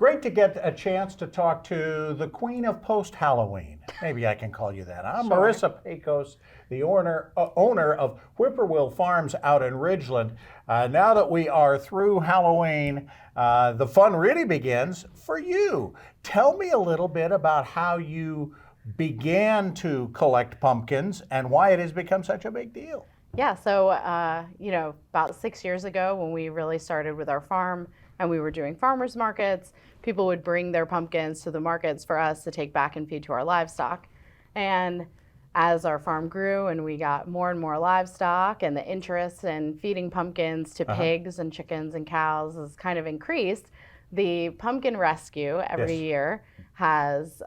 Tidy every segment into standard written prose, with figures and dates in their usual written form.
Great to get a chance to talk to the queen of post-Halloween. Maybe I can call you that. I'm Sure. Marissa Paykos, the owner of Whippoorwill Farms out in Ridgeland. Now that we are through Halloween, the fun really begins for you. Tell me a little bit about how you began to collect pumpkins and why it has become such a big deal. Yeah, so, about 6 years ago when we really started with our farm and we were doing farmers markets, people would bring their pumpkins to the markets for us to take back and feed to our livestock. And as our farm grew and we got more and more livestock and the interest in feeding pumpkins to pigs and chickens and cows has kind of increased, the pumpkin rescue every year has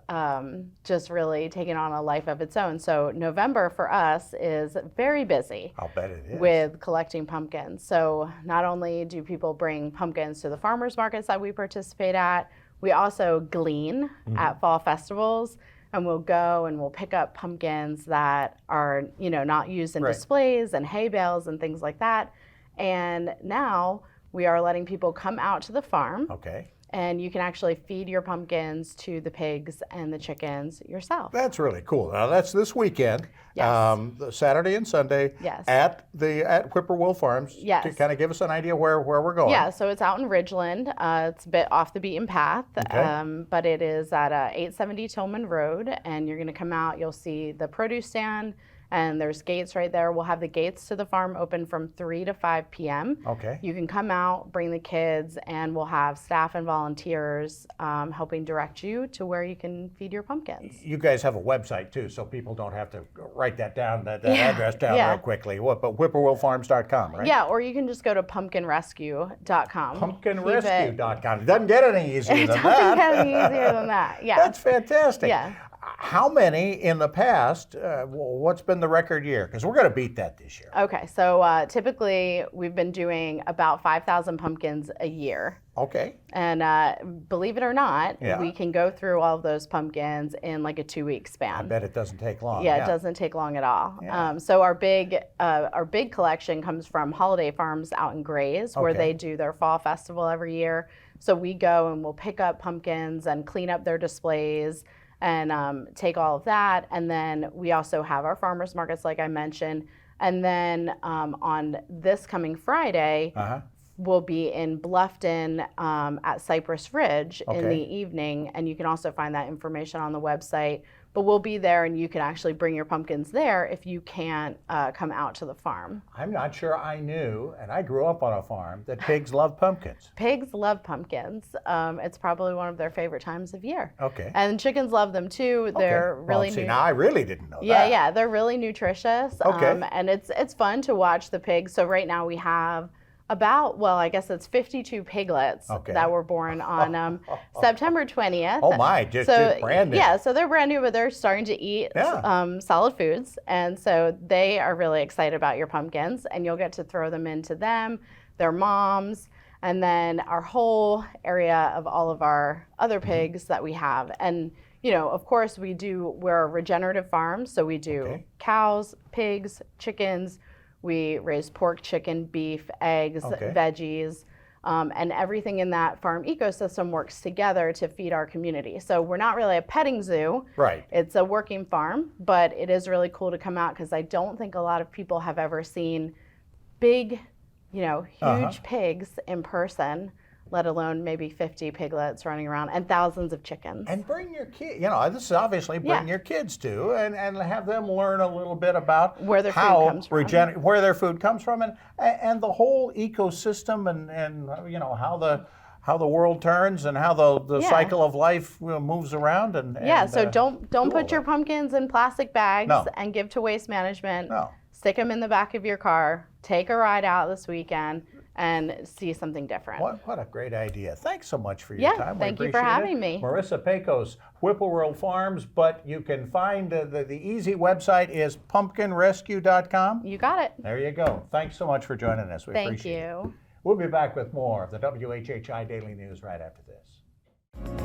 just really taken on a life of its own. So November for us is very busy. I'll bet it is. With collecting pumpkins. So not only do people bring pumpkins to the farmers markets that we participate at, we also glean at fall festivals, and we'll go and we'll pick up pumpkins that are, not used in displays and hay bales and things like that. And now we are letting people come out to the farm. Okay. And you can actually feed your pumpkins to the pigs and the chickens yourself. That's really cool. Now that's this weekend, Saturday and Sunday at Whippoorwill Farms. Yes. To kind of give us an idea where we're going. Yeah, so it's out in Ridgeland. It's a bit off the beaten path, but it is at 870 Tillman Road, and you're going to come out. You'll see the produce stand. And there's gates right there. We'll have the gates to the farm open from 3 to 5 p.m. Okay. You can come out, bring the kids, and we'll have staff and volunteers helping direct you to where you can feed your pumpkins. You guys have a website too, so people don't have to write that down, that address down real quickly. But whippoorwillfarms.com, right? Yeah, or you can just go to pumpkinrescue.com. Pumpkinrescue.com. It doesn't get any easier than that. It doesn't get any easier than that, yeah. That's fantastic. Yeah. How many in the past, what's been the record year? Because we're going to beat that this year. Okay, so typically we've been doing about 5,000 pumpkins a year. Okay. And believe it or not, we can go through all of those pumpkins in like a 2-week span. I bet it doesn't take long. Yeah, it doesn't take long at all. Yeah. So our big collection comes from Holiday Farms out in Grays, where they do their fall festival every year. So we go and we'll pick up pumpkins and clean up their displays and take all of that. And then we also have our farmers markets, like I mentioned. And then on this coming Friday, we'll be in Bluffton at Cypress Ridge in the evening. And you can also find that information on the website. But we'll be there, and you can actually bring your pumpkins there if you can't come out to the farm. I'm not sure I knew, and I grew up on a farm, that pigs love pumpkins. Pigs love pumpkins. It's probably one of their favorite times of year. Okay. And chickens love them too. They're really now I really didn't know that. Yeah, they're really nutritious. And it's fun to watch the pigs. So right now we have I guess it's 52 piglets that were born on September 20th. Oh my, just brand new. Yeah, so they're brand new, but they're starting to eat solid foods. And so they are really excited about your pumpkins, and you'll get to throw them into them, their moms, and then our whole area of all of our other pigs that we have. And of course we're a regenerative farm, so we do cows, pigs, chickens. We raise pork, chicken, beef, eggs, veggies, and everything in that farm ecosystem works together to feed our community. So we're not really a petting zoo. Right. It's a working farm, but it is really cool to come out because I don't think a lot of people have ever seen big, huge pigs in person, let alone maybe 50 piglets running around and thousands of chickens. And bring your kids, this is obviously bring your kids to and have them learn a little bit about where their food comes from. Where their food comes from and the whole ecosystem and how the world turns and how the cycle of life moves around so don't put your pumpkins in plastic bags and give to Waste Management. No. Stick them in the back of your car. Take a ride out this weekend and see something different. What a great idea. Thanks so much for your time. Thank you for having me. Marissa Paykos, Whippoorwill Farms, but you can find the easy website is pumpkinrescue.com. You got it. There you go. Thanks so much for joining us. We appreciate it. Thank you. We'll be back with more of the WHHI Daily News right after this.